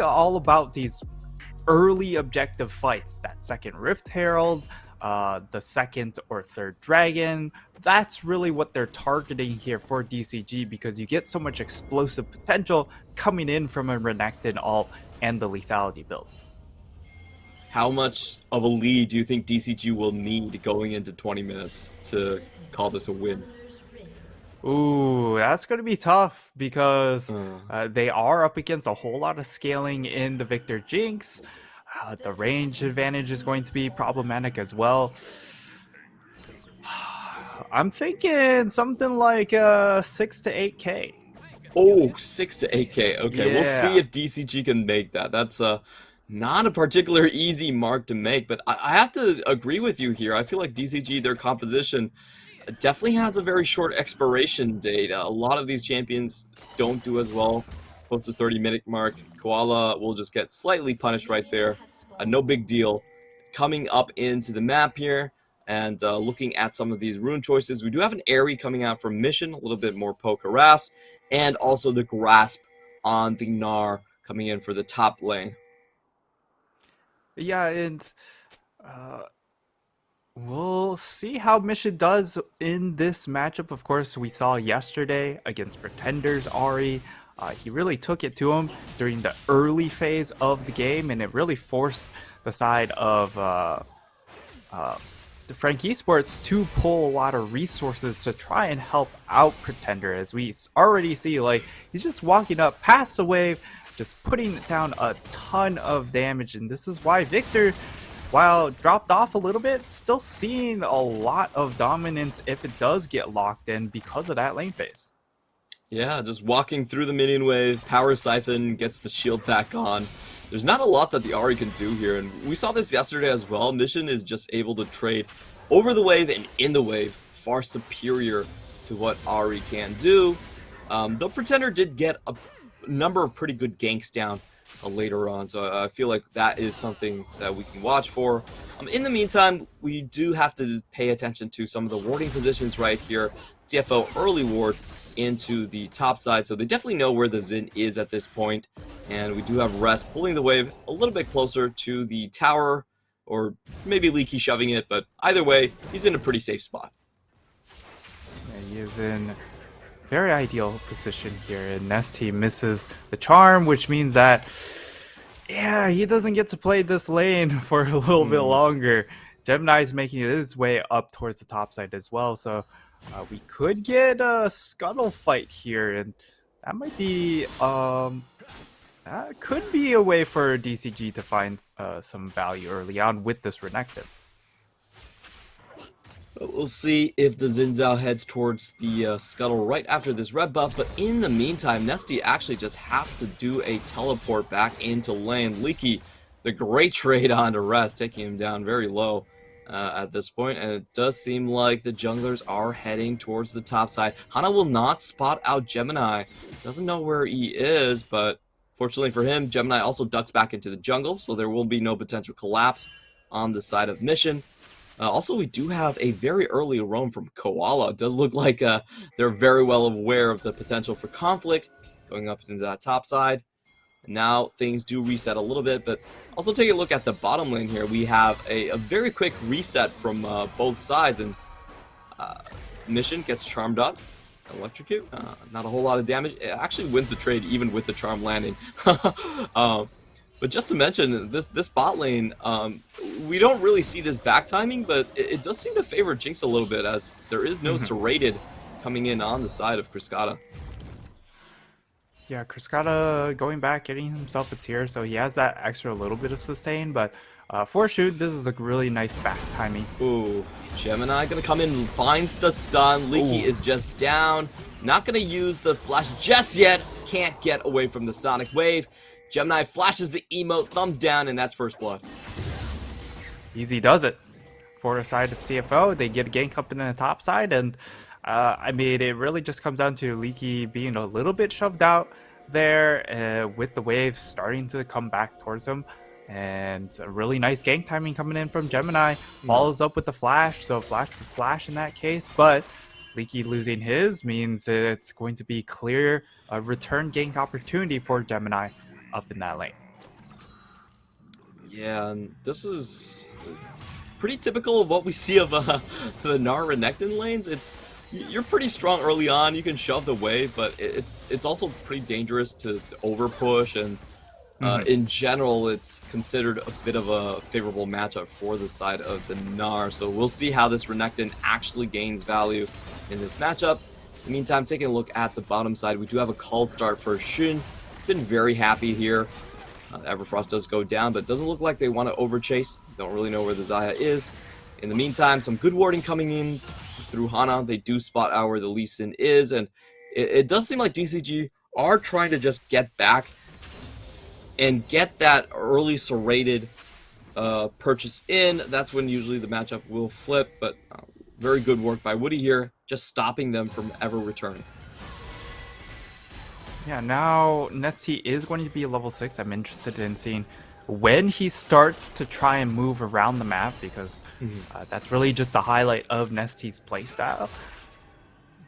all about these early objective fights. That second Rift Herald, the second or third Dragon. That's really what they're targeting here for DCG, because you get so much explosive potential coming in from a Renekton ult and the lethality build. How much of a lead do you think DCG will need going into 20 minutes to call this a win? Ooh, that's going to be tough because they are up against a whole lot of scaling in the Victor Jinx. The range advantage is going to be problematic as well. I'm thinking something like 6 to 8K. Oh, 6 to 8K. Okay, Yeah. we'll see if DCG can make that. That's not a particular easy mark to make, but I have to agree with you here. I feel like DCG, their composition, definitely has a very short expiration date. A lot of these champions don't do as well post the 30-minute mark. Koala will just get slightly punished right there. No big deal. Coming up into the map here and looking at some of these rune choices, we do have an Airy coming out from Mission, a little bit more poke harass, and also the Grasp on the Gnar coming in for the top lane. Yeah, and we'll see how Mission does in this matchup. Of course, we saw yesterday against Pretenders Ari. He really took it to him during the early phase of the game, and it really forced the side of the Frank Esports to pull a lot of resources to try and help out Pretender. As we already see, like, he's just walking up past the wave, just putting down a ton of damage, and this is why Victor, while dropped off a little bit, still seeing a lot of dominance if it does get locked in because of that lane phase. Yeah, just walking through the minion wave, Power Siphon gets the shield back on. There's not a lot that the Ahri can do here, and we saw this yesterday as well. Mission is just able to trade over the wave and in the wave, far superior to what Ahri can do. Though Pretender did get a number of pretty good ganks down later on, so I feel like that is something that we can watch for. In the meantime, we do have to pay attention to some of the warding positions right here. CFO early ward into the top side, so they definitely know where the Xin is at this point, and we do have Rest pulling the wave a little bit closer to the tower, or maybe Leaky shoving it, but either way, he's in a pretty safe spot. Yeah, he is in very ideal position here, and Nesty misses the charm, which means that, yeah, he doesn't get to play this lane for a little bit longer. Gemini's making his way up towards the top side as well, so we could get a scuttle fight here, and that might be could be a way for DCG to find some value early on with this Renekton. We'll see if the Xin Zhao heads towards the scuttle right after this red buff, but in the meantime, Nesty actually just has to do a teleport back into lane. Leaky, the great trade onto Rest, taking him down very low at this point, and it does seem like the junglers are heading towards the top side. Hana will not spot out Gemini. Doesn't know where he is, but fortunately for him, Gemini also ducks back into the jungle, so there will be no potential collapse on the side of Mission. Also, we do have a very early roam from Koala. It does look like they're very well aware of the potential for conflict going up into that top side. And now things do reset a little bit, but also take a look at the bottom lane here. We have a very quick reset from both sides, and Mission gets charmed up. Electrocute, not a whole lot of damage. It actually wins the trade even with the charm landing. But just to mention, this bot lane, we don't really see this back timing, but it does seem to favor Jinx a little bit, as there is no serrated coming in on the side of Kriskata. Yeah, Kriskata going back, getting himself a tier, so he has that extra little bit of sustain, but for shoot, this is a really nice back timing. Ooh, Gemini gonna come in, finds the stun. Leaky is just down. Not gonna use the flash just yet. Can't get away from the Sonic Wave. Gemini flashes the emote, thumbs down, and that's first blood. Easy does it. For the side of CFO, they get a gank up in the top side, and I mean, it really just comes down to Leaky being a little bit shoved out there with the wave starting to come back towards him. And a really nice gank timing coming in from Gemini. Follows up with the flash, so flash for flash in that case, but Leaky losing his means it's going to be clear a return gank opportunity for Gemini up in that lane. Yeah, and this is pretty typical of what we see of the Gnar Renekton lanes. You're pretty strong early on. You can shove the wave, but it's also pretty dangerous to over push, and in general, it's considered a bit of a favorable matchup for the side of the Gnar. So we'll see how this Renekton actually gains value in this matchup. In the meantime, taking a look at the bottom side, we do have a call start for Xun. It's been very happy here. Everfrost does go down, but it doesn't look like they want to overchase. Don't really know where the Xayah is. In the meantime, some good warding coming in through Hana. They do spot out where the Lee Sin is, and it does seem like DCG are trying to just get back and get that early serrated purchase in. That's when usually the matchup will flip, but very good work by Woody here, just stopping them from ever returning. Yeah, now Nesty is going to be a level 6. I'm interested in seeing when he starts to try and move around the map, because that's really just the highlight of Nesty's playstyle.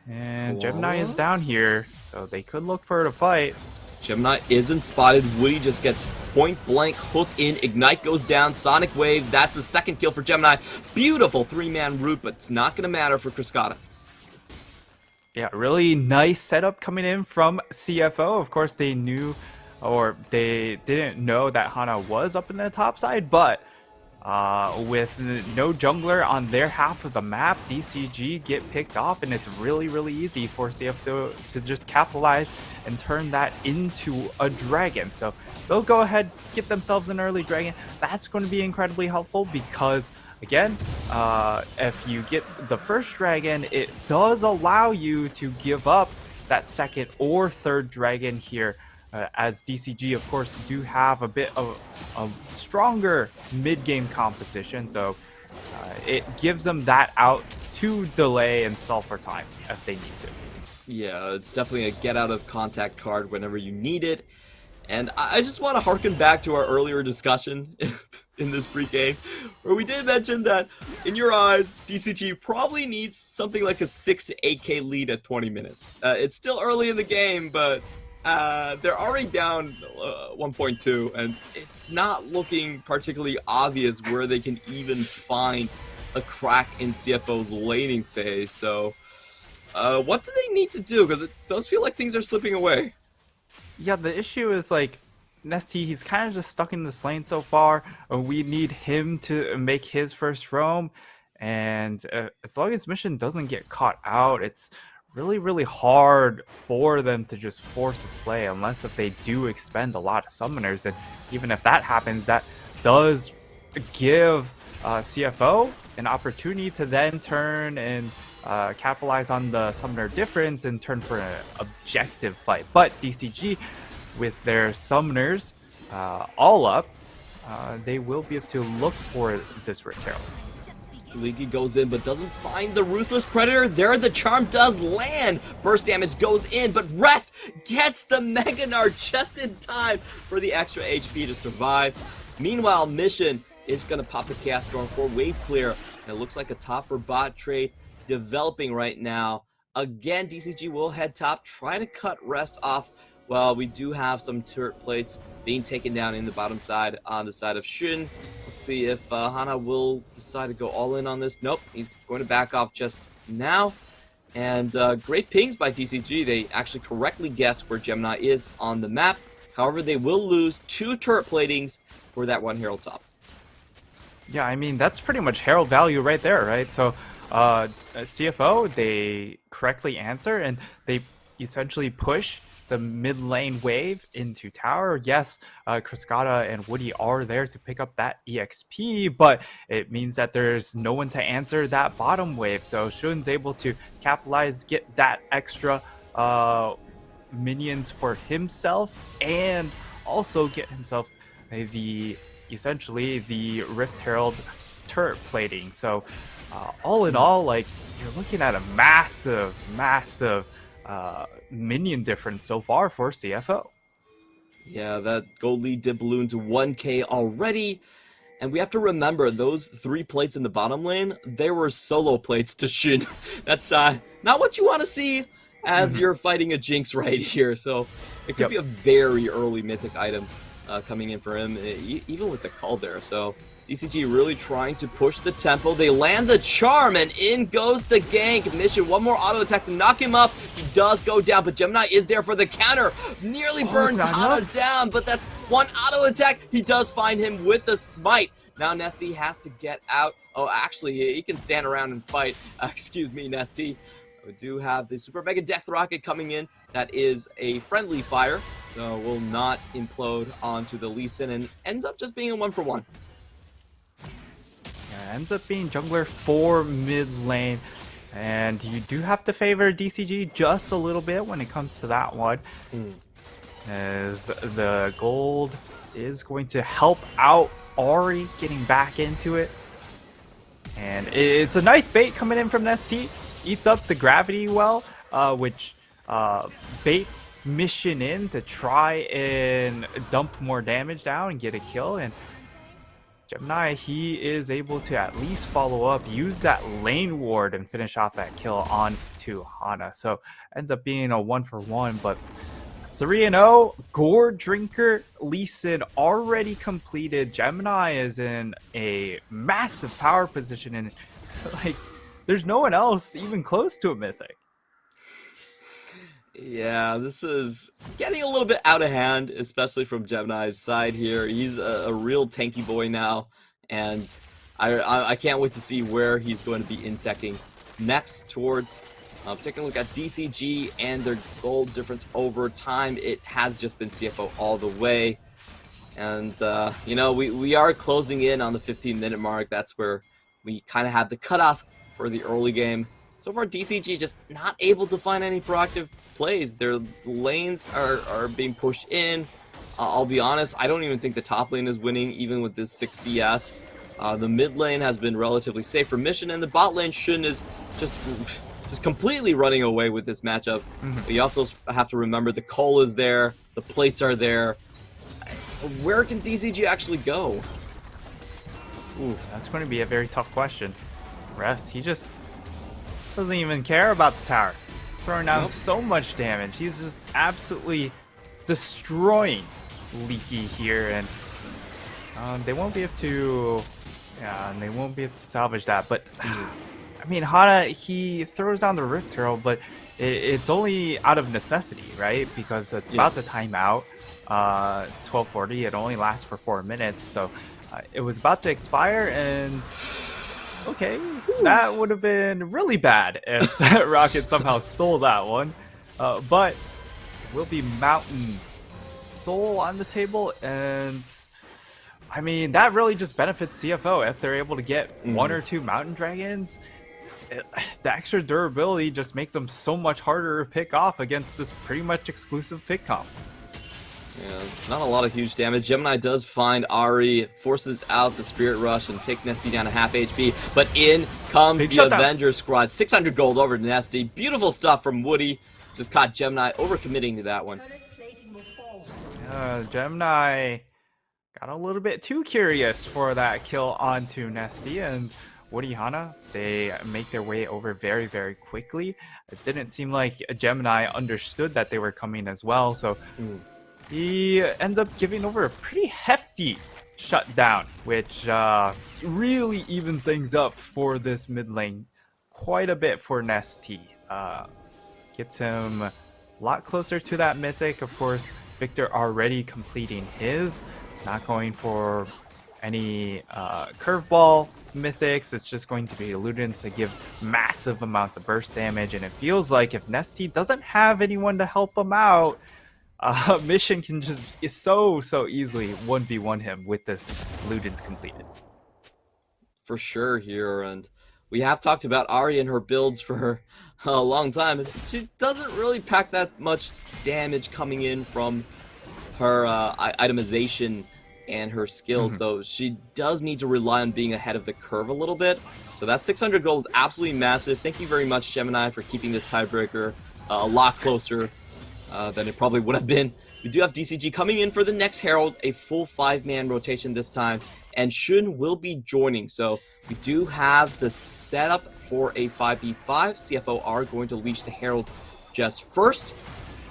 And Gemini is down here, so they could look for her to fight. Gemini isn't spotted. Woody just gets point blank hooked in. Ignite goes down. Sonic Wave. That's the second kill for Gemini. Beautiful 3-man route, but it's not going to matter for Cascada. Yeah, really nice setup coming in from CFO. Of course, they knew, or they didn't know that Hana was up in the top side, but with no jungler on their half of the map, DCG get picked off, and it's really, really easy for CFO to just capitalize and turn that into a dragon. So they'll go ahead, get themselves an early dragon. That's going to be incredibly helpful because, again, if you get the first dragon, it does allow you to give up that second or third dragon here, as DCG, of course, do have a bit of a stronger mid-game composition, so it gives them that out to delay and stall for time if they need to. Yeah, it's definitely a get-out-of-contact card whenever you need it. And I just want to harken back to our earlier discussion in this pre-game, where we did mention that, in your eyes, DCG probably needs something like a 6 to 8k lead at 20 minutes. It's still early in the game, but they're already down 1.2, and it's not looking particularly obvious where they can even find a crack in CFO's laning phase. So, what do they need to do? Because it does feel like things are slipping away. Yeah, the issue is, like, Nesty, he's kind of just stuck in this lane so far. We need him to make his first roam, and as long as Mission doesn't get caught out, it's really, really hard for them to just force a play, unless if they do expend a lot of summoners. And even if that happens, that does give CFO an opportunity to then turn and capitalize on the summoner difference and turn for an objective fight. But DCG, with their summoners all up, they will be able to look for this Rift Herald. Leaky goes in, but doesn't find the Ruthless Predator. There the charm does land. Burst damage goes in, but Rest gets the Mega Gnar just in time for the extra HP to survive. Meanwhile, Mission is going to pop the Chaos Storm for wave clear. And it looks like a top for bot trade developing right now. Again, DCG will head top, try to cut Rest off. Well, we do have some turret plates being taken down in the bottom side on the side of Xun. Let's see if Hana will decide to go all in on this. Nope, he's going to back off just now. And great pings by DCG. They actually correctly guessed where Gemini is on the map. However, they will lose 2 turret platings for that 1 Herald top. Yeah, I mean, that's pretty much Herald value right there, right? So CFO, they correctly answer, and they essentially push the mid lane wave into tower. Yes, Cascada and Woody are there to pick up that EXP, but it means that there's no one to answer that bottom wave. So Shun's able to capitalize, get that extra minions for himself, and also get himself essentially the Rift Herald turret plating. So all in all, like, you're looking at a massive minion difference so far for CFO. Yeah, that gold lead did balloon to 1k already. And we have to remember, those 3 plates in the bottom lane, they were solo plates to Xun. That's not what you want to see as you're fighting a Jinx right here. So it could be a very early mythic item coming in for him, even with the call there. So DCG really trying to push the tempo. They land the charm, and in goes the gank. Mission, one more auto attack to knock him up. He does go down, but Gemini is there for the counter. Nearly burns Hana down, but that's one auto attack. He does find him with the smite. Now Nesty has to get out. Oh, actually, he can stand around and fight. Excuse me, Nesty. We do have the Super Mega Death Rocket coming in. That is a friendly fire, so will not implode onto the Lee Sin, and ends up just being a 1-for-1. Ends up being jungler for mid lane, and you do have to favor DCG just a little bit when it comes to that one, as the gold is going to help out Ahri getting back into it, and it's a nice bait coming in from Nesty. Eats up the gravity well, which baits Mission in to try and dump more damage down and get a kill, and Gemini, he is able to at least follow up, use that lane ward, and finish off that kill onto Hana. So ends up being a 1-for-1, but 3-0, Gore Drinker, Lee Sin already completed. Gemini is in a massive power position, and like there's no one else even close to a mythic. Yeah, this is getting a little bit out of hand, especially from Gemini's side here. He's a real tanky boy now, and I can't wait to see where he's going to be insecting next towards. Taking a look at DCG and their gold difference over time, it has just been CFO all the way. And, you know, we are closing in on the 15-minute mark. That's where we kind of had the cutoff for the early game. So far, DCG just not able to find any proactive plays. Their lanes are being pushed in. I'll be honest, I don't even think the top lane is winning, even with this 6 CS. The mid lane has been relatively safe for Mission, and the bot lane Shun is just completely running away with this matchup. You also have to remember the Cole is there, the plates are there. Where can DCG actually go? Ooh, that's going to be a very tough question. Rest, he just doesn't even care about the tower. Throwing down so much damage. He's just absolutely destroying Leaky here, and they won't be able to, and they won't be able to salvage that. But I mean, Hana, he throws down the Rift Herald, but it's only out of necessity, right? Because it's about the timeout. 12:40. It only lasts for 4 minutes, so it was about to expire, and okay, that would have been really bad if that Rocket somehow stole that one. But will be Mountain Soul on the table, and I mean, that really just benefits CFO if they're able to get 1 or 2 Mountain Dragons. The extra durability just makes them so much harder to pick off against this pretty much exclusive pick comp. Yeah, it's not a lot of huge damage. Gemini does find Ahri, forces out the Spirit Rush, and takes Nesty down to half HP. But in comes the Avengers squad. 600 gold over to Nesty. Beautiful stuff from Woody. Just caught Gemini overcommitting to that one. Gemini got a little bit too curious for that kill onto Nesty, and Woody Hana, they make their way over very, very quickly. It didn't seem like Gemini understood that they were coming as well, so he ends up giving over a pretty hefty shutdown, which really evens things up for this mid lane quite a bit for Nesty. Gets him a lot closer to that mythic. Of course, Victor already completing his, not going for any curveball mythics. It's just going to be Ludens to give massive amounts of burst damage, and it feels like if Nesty doesn't have anyone to help him out, Mission can just so easily 1v1 him with this Ludens completed. For sure here, and we have talked about Ahri and her builds for a long time. She doesn't really pack that much damage coming in from her itemization and her skills, so she does need to rely on being ahead of the curve a little bit. So that 600 gold is absolutely massive. Thank you very much, Gemini, for keeping this tiebreaker a lot closer than it probably would have been. We do have DCG coming in for the next Herald, a full 5-man rotation this time, and Shun will be joining. So we do have the setup for a 5v5. CFO are going to leash the Herald just first.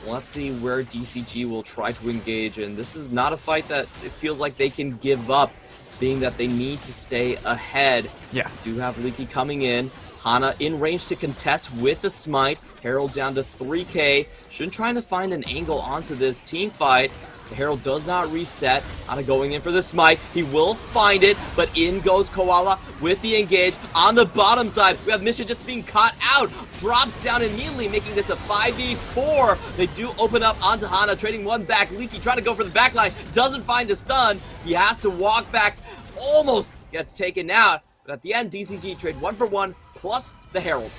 Let's see where DCG will try to engage in. This is not a fight that it feels like they can give up, being that they need to stay ahead. Yes. Do have Leaky coming in. Hana in range to contest with the smite. Herald down to 3k. Shouldn't trying to find an angle onto this team fight. The Herald does not reset. Hana going in for the smite. He will find it, but in goes Koala with the engage. On the bottom side, we have Mission just being caught out. Drops down immediately, making this a 5v4. They do open up onto Hana, trading one back. Leaky trying to go for the backline. Doesn't find the stun. He has to walk back. Almost gets taken out. But at the end, DCG trade 1-for-1 plus the Herald.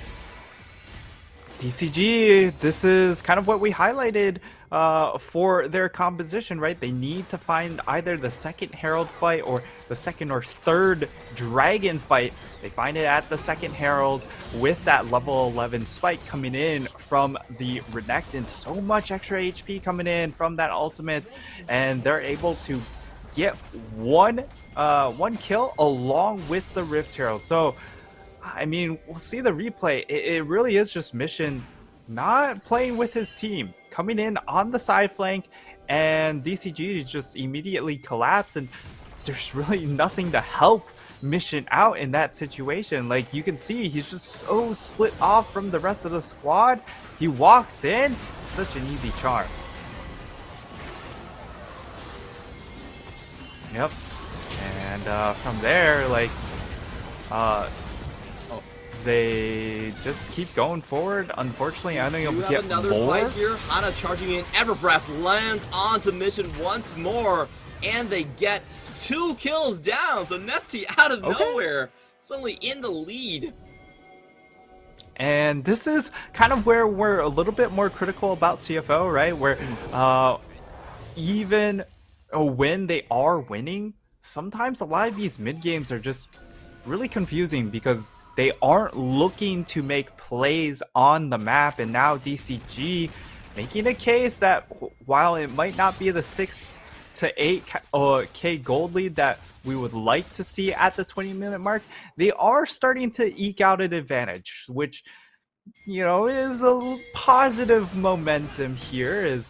DCG, this is kind of what we highlighted for their composition, right? They need to find either the second Herald fight or the second or third Dragon fight. They find it at the second Herald with that level 11 spike coming in from the Renekton. So much extra HP coming in from that ultimate, and they're able to get one kill along with the Rift Herald. So I mean, we'll see the replay. It really is just Mission not playing with his team, coming in on the side flank, and DCG just immediately collapse, and there's really nothing to help Mission out in that situation. Like, you can see he's just so split off from the rest of the squad. He walks in, such an easy charm. Yep. And from there, like, they just keep going forward. Unfortunately, I think we'll get another more. fight here. Hana charging in. Everfrost lands onto Mission once more, and they get 2 kills down. So Nesty out of nowhere, suddenly in the lead. And this is kind of where we're a little bit more critical about CFO, right? Where even when they are winning, sometimes a lot of these mid games are just really confusing because they aren't looking to make plays on the map. And now DCG making a case that while it might not be the 6 to 8k gold lead that we would like to see at the 20-minute mark, they are starting to eke out an advantage, which, you know, is a positive momentum here. Is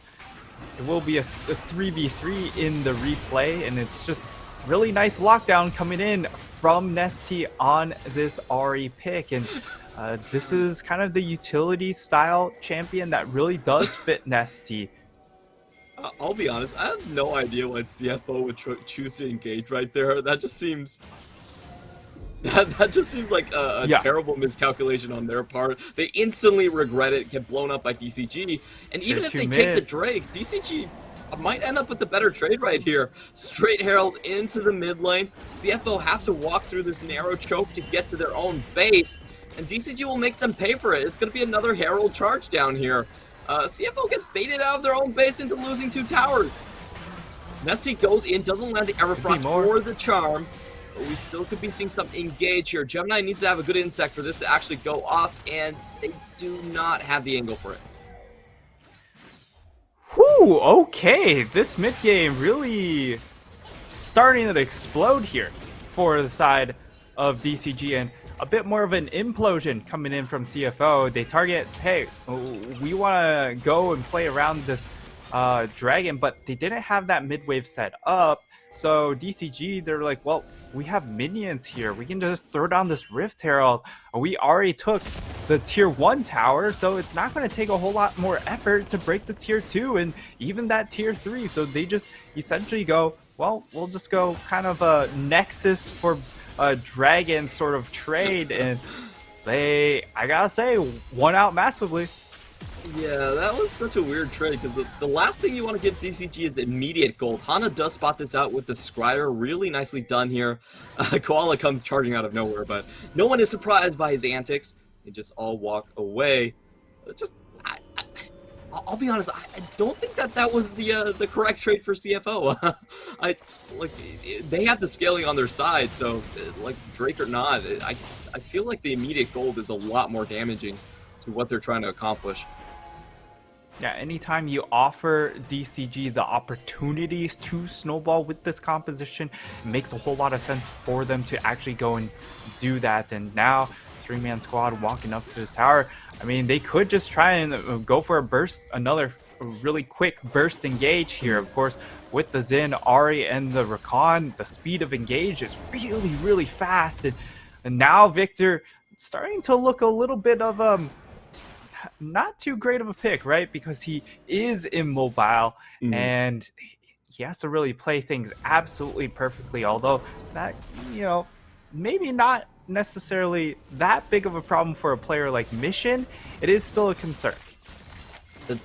it will be a 3v3 in the replay, and it's just really nice lockdown coming in from Nesty on this Ahri pick. And this is kind of the utility style champion that really does fit Nesty. I'll be honest, I have no idea why CFO would choose to engage right there. That just seems... That just seems like a terrible miscalculation on their part. They instantly regret it, get blown up by DCG, and even if they take the Drake, DCG might end up with the better trade right here. Straight Herald into the mid lane. CFO have to walk through this narrow choke to get to their own base, and DCG will make them pay for it. It's going to be another Herald charge down here. CFO gets baited out of their own base into losing 2 towers. Nesty goes in, doesn't land the Everfrost or the Charm. But we still could be seeing some engage here. Gemini needs to have a good insect for this to actually go off, and they do not have the angle for it. Whew, okay. This mid game really starting to explode here for the side of DCG, and a bit more of an implosion coming in from CFO. They target, hey, we want to go and play around this dragon, but they didn't have that mid wave set up. So DCG, they're like, well, we have minions here. We can just throw down this Rift Herald. We already took the tier 1 tower, so it's not going to take a whole lot more effort to break the tier 2 and even that tier 3. So they just essentially go, well, we'll just go kind of a Nexus for a dragon sort of trade, and they, I gotta say, won out massively. Yeah, that was such a weird trade, because the last thing you want to give DCG is immediate gold. Hana does spot this out with the Scryer. Really nicely done here. Koala comes charging out of nowhere, but no one is surprised by his antics. They just all walk away. It's just, I'll be honest, I don't think that was the correct trade for CFO. They have the scaling on their side, so like Drake or not, I feel like the immediate gold is a lot more damaging to what they're trying to accomplish. Yeah, anytime you offer DCG the opportunities to snowball with this composition, it makes a whole lot of sense for them to actually go and do that. And now, 3-man squad walking up to this tower. I mean, they could just try and go for a burst, another a really quick burst engage here. Of course, with the Xin, Ari, and the Rakan, the speed of engage is really, really fast. And now Victor starting to look a little bit of not too great of a pick, right? Because he is immobile and he has to really play things absolutely perfectly. Although that, maybe not necessarily that big of a problem for a player like Mission, it is still a concern.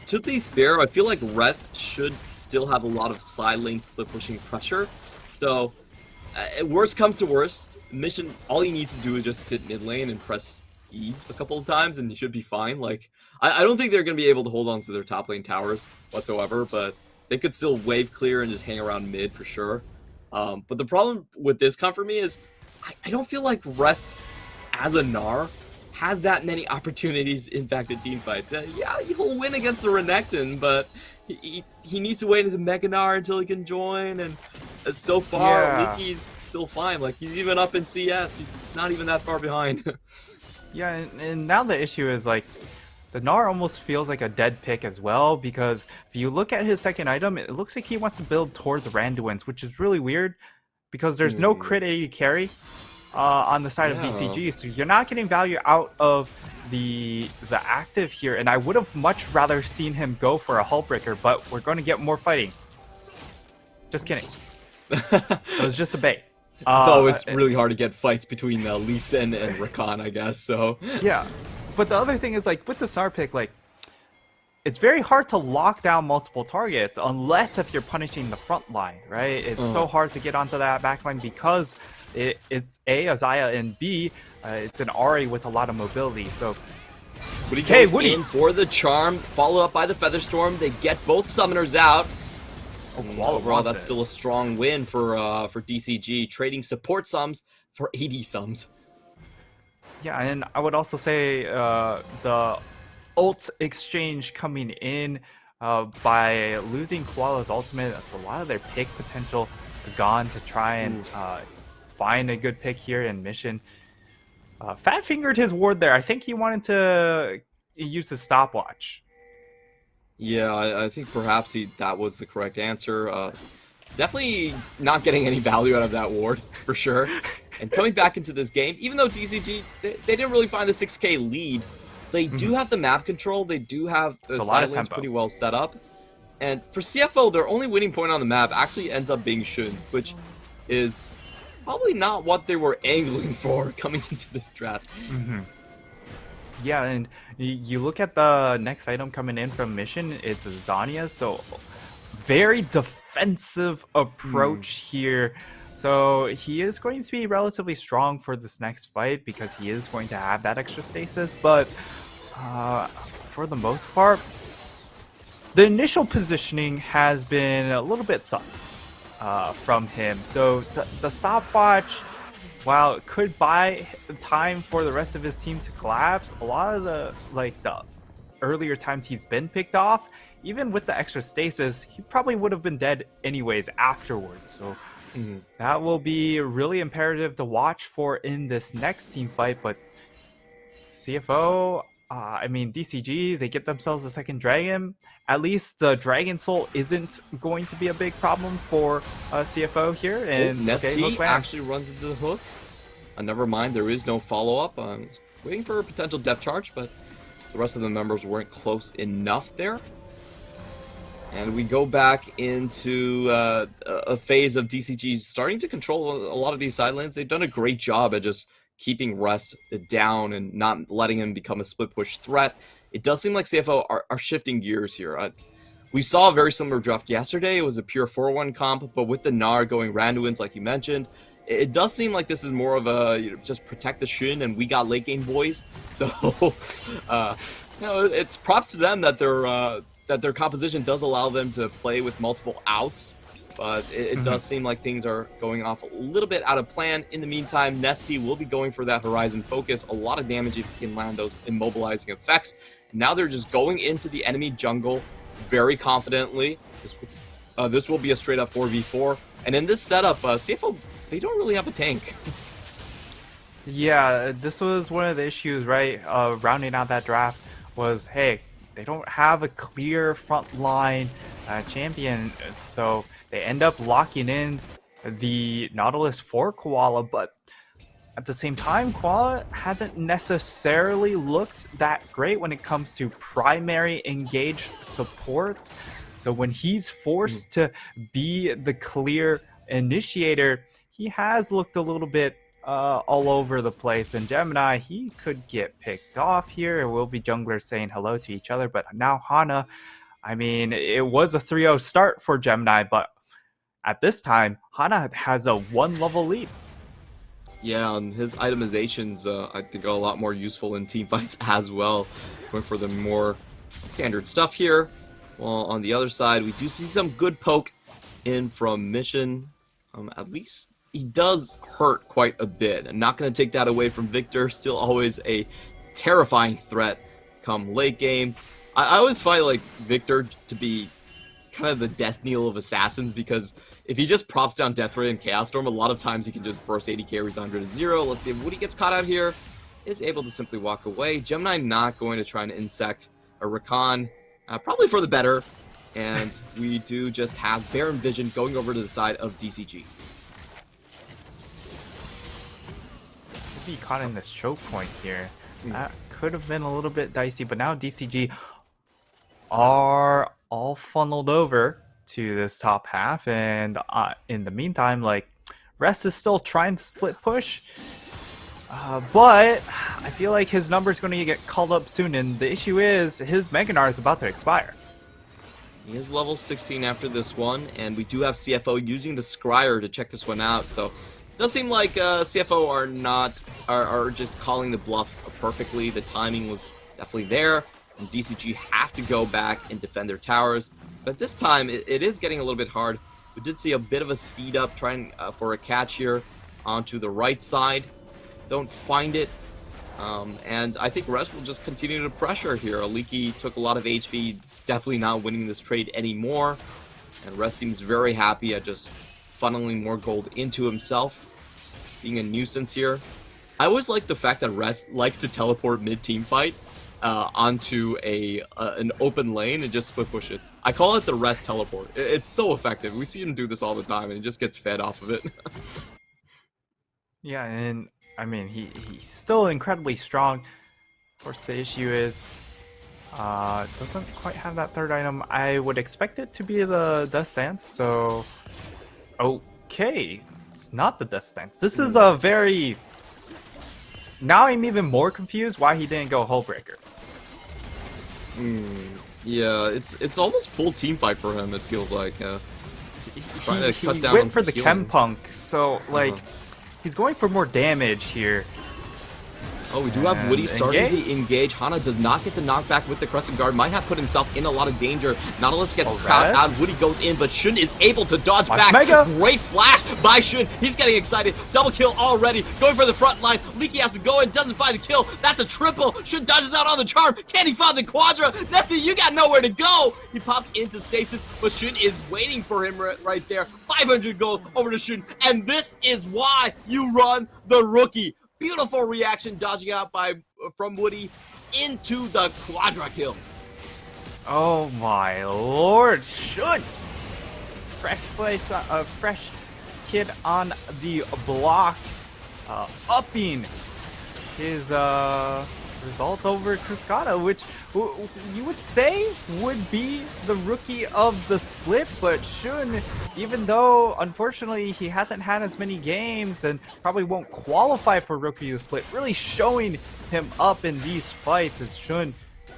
To be fair, I feel like Rest should still have a lot of side lane split pushing pressure. So, worst comes to worst, Mission, all he needs to do is just sit mid lane and press E a couple of times and he should be fine. Like, I don't think they're going to be able to hold on to their top lane towers whatsoever, but they could still wave clear and just hang around mid for sure. But the problem with this comp for me is I don't feel like Rest as a Gnar has that many opportunities in back to team fights. Yeah, he'll win against the Renekton, but he needs to wait into Mega Gnar until he can join, and so far, Leaky's still fine. Like, he's even up in CS. He's not even that far behind. Yeah, and now the issue is, like, the Gnar almost feels like a dead pick as well, because if you look at his second item, it looks like he wants to build towards Randuin's, which is really weird, because there's no crit AD carry on the side of BCG, so you're not getting value out of the active here, and I would have much rather seen him go for a Hullbreaker, but we're going to get more fighting. Just kidding. It was just a bait. It's always really hard to get fights between Lee Sin and Rakan, I guess, so... Yeah, but the other thing is, like, with the Star pick, like, it's very hard to lock down multiple targets unless if you're punishing the front line, right? It's so hard to get onto that back line because it's A, a Xayah, and B, it's an Ahri with a lot of mobility, so... Woody goes in for the charm, followed up by the Featherstorm. They get both summoners out. Overall, that's still a strong win for DCG, trading support sums for 80 sums. Yeah, and I would also say the ult exchange coming in by losing Koala's ultimate, that's a lot of their pick potential gone to try and find a good pick here in Mission. Fat fingered his ward there. I think he wanted to use his stopwatch. Yeah, I think perhaps that was the correct answer. Definitely not getting any value out of that ward, for sure. And coming back into this game, even though DCG, they didn't really find the 6k lead, they do have the map control, they do have the side lanes pretty well set up. And for CFO, their only winning point on the map actually ends up being Shun, which is probably not what they were angling for coming into this draft. Yeah, and you look at the next item coming in from Mission, it's Zanya, so very defensive approach here. So he is going to be relatively strong for this next fight because he is going to have that extra stasis, but for the most part, the initial positioning has been a little bit sus from him. So the stopwatch, while it could buy time for the rest of his team to collapse, a lot of the earlier times he's been picked off, even with the extra stasis, he probably would have been dead anyways afterwards. So that will be really imperative to watch for in this next team fight. But CFO, I mean DCG, they get themselves a second dragon. At least the Dragon Soul isn't going to be a big problem for CFO here. And Nesty actually runs into the hook. Never mind, there is no follow-up. Waiting for a potential depth charge, but the rest of the members weren't close enough there. And we go back into a phase of DCG starting to control a lot of these side lanes. They've done a great job at just keeping Rest down and not letting him become a split push threat. It does seem like CFO are shifting gears here. We saw a very similar draft yesterday. It was a pure 4-1 comp, but with the Gnar going Randuin's, like you mentioned, it does seem like this is more of a just protect the Shin and we got late game boys. So, it's props to them that their composition does allow them to play with multiple outs. But it does seem like things are going off a little bit out of plan. In the meantime, Nesty will be going for that Horizon focus. A lot of damage if he can land those immobilizing effects. Now they're just going into the enemy jungle very confidently. This will be a straight up 4v4. And in this setup, CFO, they don't really have a tank. Yeah, this was one of the issues, right? Rounding out that draft was, hey, they don't have a clear frontline champion, so they end up locking in the Nautilus for Koala, but at the same time, Koala hasn't necessarily looked that great when it comes to primary engaged supports. So when he's forced to be the clear initiator, he has looked a little bit all over the place. And Gemini, he could get picked off here. It will be junglers saying hello to each other. But now Hana, I mean, it was a 3-0 start for Gemini, but at this time, Hana has a 1-level lead. Yeah, and his itemizations, I think, are a lot more useful in team fights as well. Going for the more standard stuff here. While on the other side, we do see some good poke in from Mission. At least he does hurt quite a bit. I'm not going to take that away from Victor. Still always a terrifying threat come late game. I always find like Victor to be kind of the death knell of assassins, because if he just props down Death Ray and Chaos Storm, a lot of times he can just burst 80 carries 100-0. Let's see if Woody gets caught out here. Is able to simply walk away. Gemini not going to try and insect a Rakan. Probably for the better. And we do just have Baron Vision going over to the side of DCG. Could be caught in this choke point here. That could have been a little bit dicey, but now DCG are all funneled over to this top half, and in the meantime, like, Rest is still trying to split push, but I feel like his number is going to get called up soon, and the issue is his Mega Gnar is about to expire. He is level 16 after this one, and we do have CFO using the Scryer to check this one out, so it does seem like CFO are just calling the bluff perfectly. The timing was definitely there, and DCG have to go back and defend their towers. But this time, it is getting a little bit hard. We did see a bit of a speed up trying for a catch here onto the right side. Don't find it. And I think Rest will just continue to pressure here. Aliki took a lot of HP. He's definitely not winning this trade anymore. And Rest seems very happy at just funneling more gold into himself, being a nuisance here. I always like the fact that Rest likes to teleport mid-team fight onto an open lane and just split push it. I call it the Rest teleport. It's so effective. We see him do this all the time, and he just gets fed off of it. Yeah, and I mean, he's still incredibly strong. Of course, the issue is doesn't quite have that third item. I would expect it to be the Death Dance, so okay. It's not the Death Dance. This is a very... Now I'm even more confused why he didn't go Hullbreaker. Yeah, it's almost full team fight for him, it feels like. Trying to cut down went for the healing. Chem Punk, so like he's going for more damage here. Oh, we do have Woody starting to engage. Hana does not get the knockback with the Crescent Guard. Might have put himself in a lot of danger. Nautilus gets crowded out. Woody goes in, but Shun is able to dodge back. Mega. Great flash by Shun. He's getting excited. Double kill already. Going for the front line. Leaky has to go in. Doesn't find the kill. That's a triple. Shun dodges out on the charm. Can he find the Quadra? Nesty, you got nowhere to go. He pops into stasis, but Shun is waiting for him right there. 500 gold over to Shun. And this is why you run the rookie. Beautiful reaction, dodging out from Woody into the Quadra kill. Oh my lord! Should fresh place, fresh kid on the block, upping his result over Cruscata, which you would say would be the rookie of the split, but Shun, even though unfortunately he hasn't had as many games and probably won't qualify for rookie of the split, really showing him up in these fights as Shun.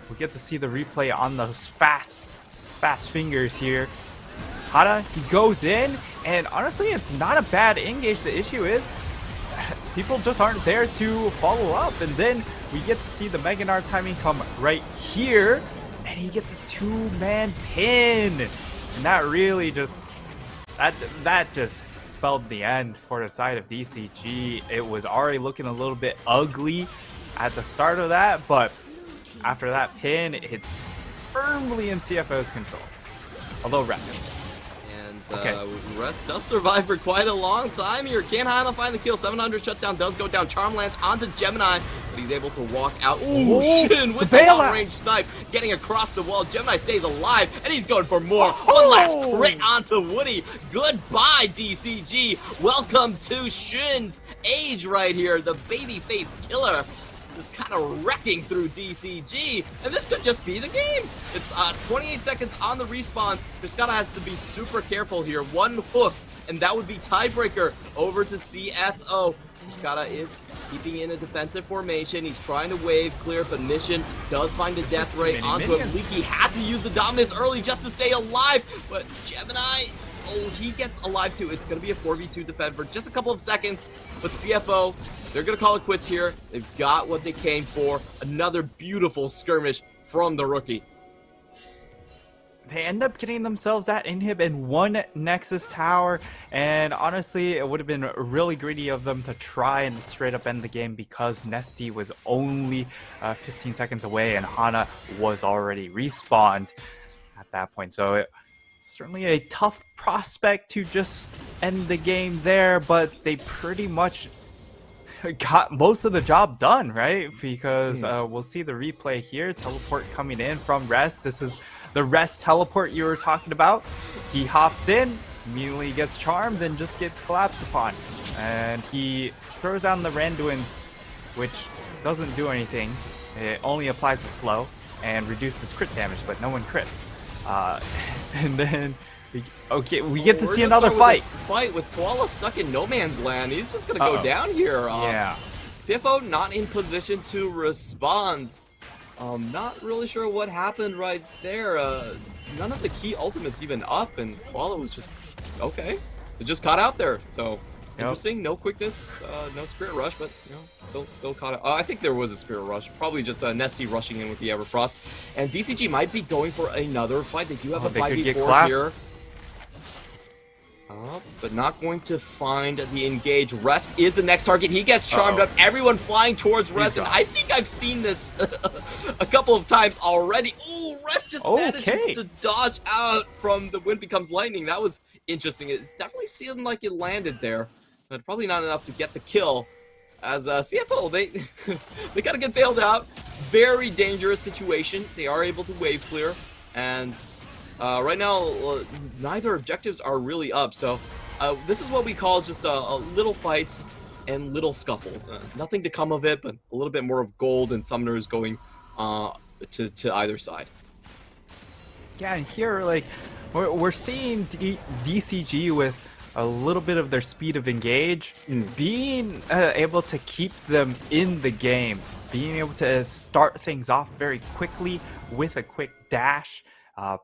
We'll get to see the replay on those fast fingers here. Hana, he goes in, and honestly it's not a bad engage. The issue is people just aren't there to follow up, and then we get to see the Mega Gnar timing come right here, and he gets a 2-man pin, and that really just that just spelled the end for the side of DCG. It was already looking a little bit ugly at the start of that, but after that pin, it's firmly in CFO's control. Although Rest does survive for quite a long time here. Can Hana find the kill? 700 shutdown does go down. Charm lands onto Gemini. but he's able to walk out. Ooh, Shin with the bailout. long-range snipe, getting across the wall. Gemini stays alive, and he's going for more. One last crit onto Woody. Goodbye, DCG. Welcome to Shin's age right here, the babyface killer. Just kind of wrecking through DCG, and this could just be the game. It's 28 seconds on the respawns. Frescata has to be super careful here. One hook, and that would be tiebreaker over to CFO. Frescata is keeping in a defensive formation. He's trying to wave clear, but Mission does find a death ray onto him. Leaky has to use the dominance early just to stay alive, but Gemini, oh, he gets alive too. It's going to be a 4v2 defend for just a couple of seconds, but CFO, they're going to call it quits here. They've got what they came for. Another beautiful skirmish from the rookie. They end up getting themselves that inhib and one Nexus tower, and honestly, it would have been really greedy of them to try and straight up end the game because Nesty was only 15 seconds away and Hana was already respawned at that point. So it, certainly a tough prospect to just end the game there, but they pretty much got most of the job done, right? Because we'll see the replay here. Teleport coming in from Rest. This is the Rest teleport you were talking about. He hops in, immediately gets charmed, and just gets collapsed upon. And he throws down the Randuin's, which doesn't do anything. It only applies a slow and reduces crit damage, but no one crits. And then, we get to see another fight. Fight with Koala stuck in no man's land. He's just gonna go down here. Yeah. CFO not in position to respond. Not really sure what happened right there. None of the key ultimates even up, and Koala was just okay. It just caught out there. So interesting. No quickness, no spirit rush, but you know, still caught out. I think there was a spirit rush. Probably just Nesty rushing in with the Everfrost. And DCG might be going for another fight. They do have a 5v4 here. But not going to find the engage. Rest is the next target. He gets charmed up. Everyone flying towards Rest, and I think I've seen this a couple of times already. Ooh, Rest just manages to dodge out from the Wind Becomes Lightning. That was interesting. It definitely seemed like it landed there, but probably not enough to get the kill. As CFO, they gotta get bailed out. Very dangerous situation. They are able to wave clear, and right now, neither objectives are really up, so this is what we call just little fights and little scuffles. Nothing to come of it, but a little bit more of gold and summoners going to either side. Yeah, and here, like, we're seeing DCG with a little bit of their speed of engage, being able to keep them in the game, being able to start things off very quickly with a quick dash.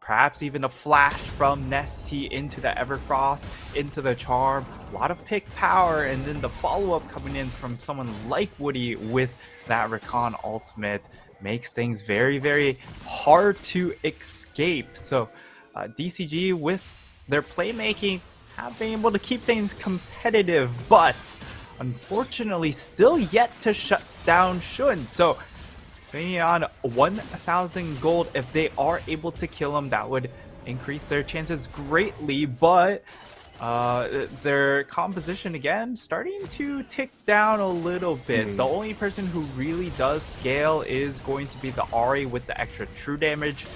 Perhaps even a flash from Nesty into the Everfrost, into the Charm. A lot of pick power, and then the follow-up coming in from someone like Woody with that Recon ultimate makes things very, very hard to escape. So DCG with their playmaking have been able to keep things competitive, but unfortunately still yet to shut down Shun. So swinging on 1,000 gold, if they are able to kill him, that would increase their chances greatly, but their composition again starting to tick down a little bit. The only person who really does scale is going to be the Ahri with the extra true damage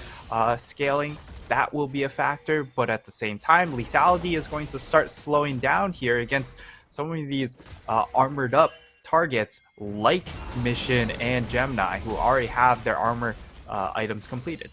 scaling. That will be a factor, but at the same time, lethality is going to start slowing down here against some of these armored up targets like Mission and Gemini, who already have their armor items completed.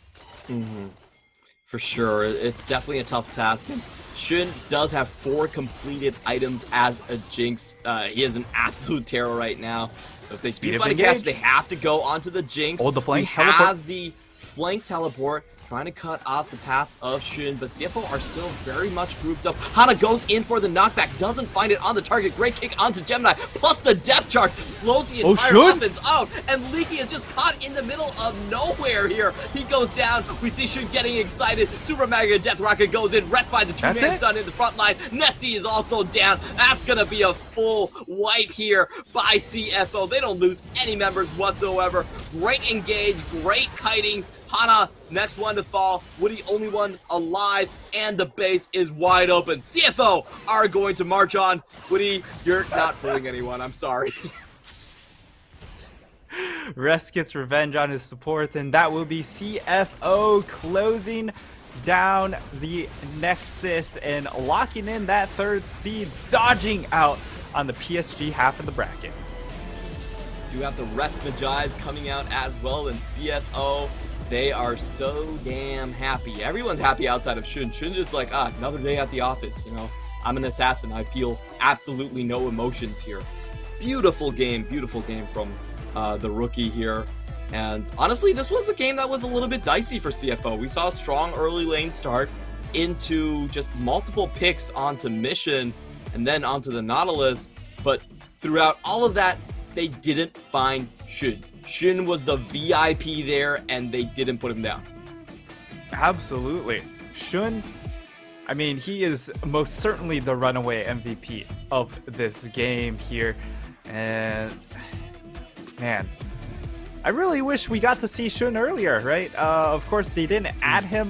For sure, it's definitely a tough task. And Shun does have 4 completed items as a Jinx. He is an absolute terror right now. So if they do find a catch, they have to go onto the Jinx. Hold the flank teleport. Have the flank teleport, trying to cut off the path of Shun, but CFO are still very much grouped up. Hana goes in for the knockback, doesn't find it on the target. Great kick onto Gemini, plus the depth charge slows the entire offense out, and Leaky is just caught in the middle of nowhere here. He goes down, we see Shun getting excited, Super Mega Death Rocket goes in, Rest finds a 2-man stun in the front line, Nesty is also down. That's gonna be a full wipe here by CFO. They don't lose any members whatsoever. Great engage, great kiting. Hana, next one to fall. Woody, only one alive, and the base is wide open. CFO are going to march on. Woody, you're not fooling anyone. I'm sorry. Rest gets revenge on his support, and that will be CFO closing down the Nexus and locking in that third seed, dodging out on the PSG half of the bracket. Do have the Rest Magi's coming out as well, and CFO, they are so damn happy. Everyone's happy outside of Shun. Shun just like, another day at the office, you know. I'm an assassin. I feel absolutely no emotions here. Beautiful game from the rookie here. And honestly, this was a game that was a little bit dicey for CFO. We saw a strong early lane start into just multiple picks onto Mission and then onto the Nautilus. But throughout all of that, they didn't find Shun. Shun was the VIP there, and they didn't put him down. Absolutely. Shun, I mean, he is most certainly the runaway MVP of this game here. And, man, I really wish we got to see Shun earlier, right? Of course, they didn't add him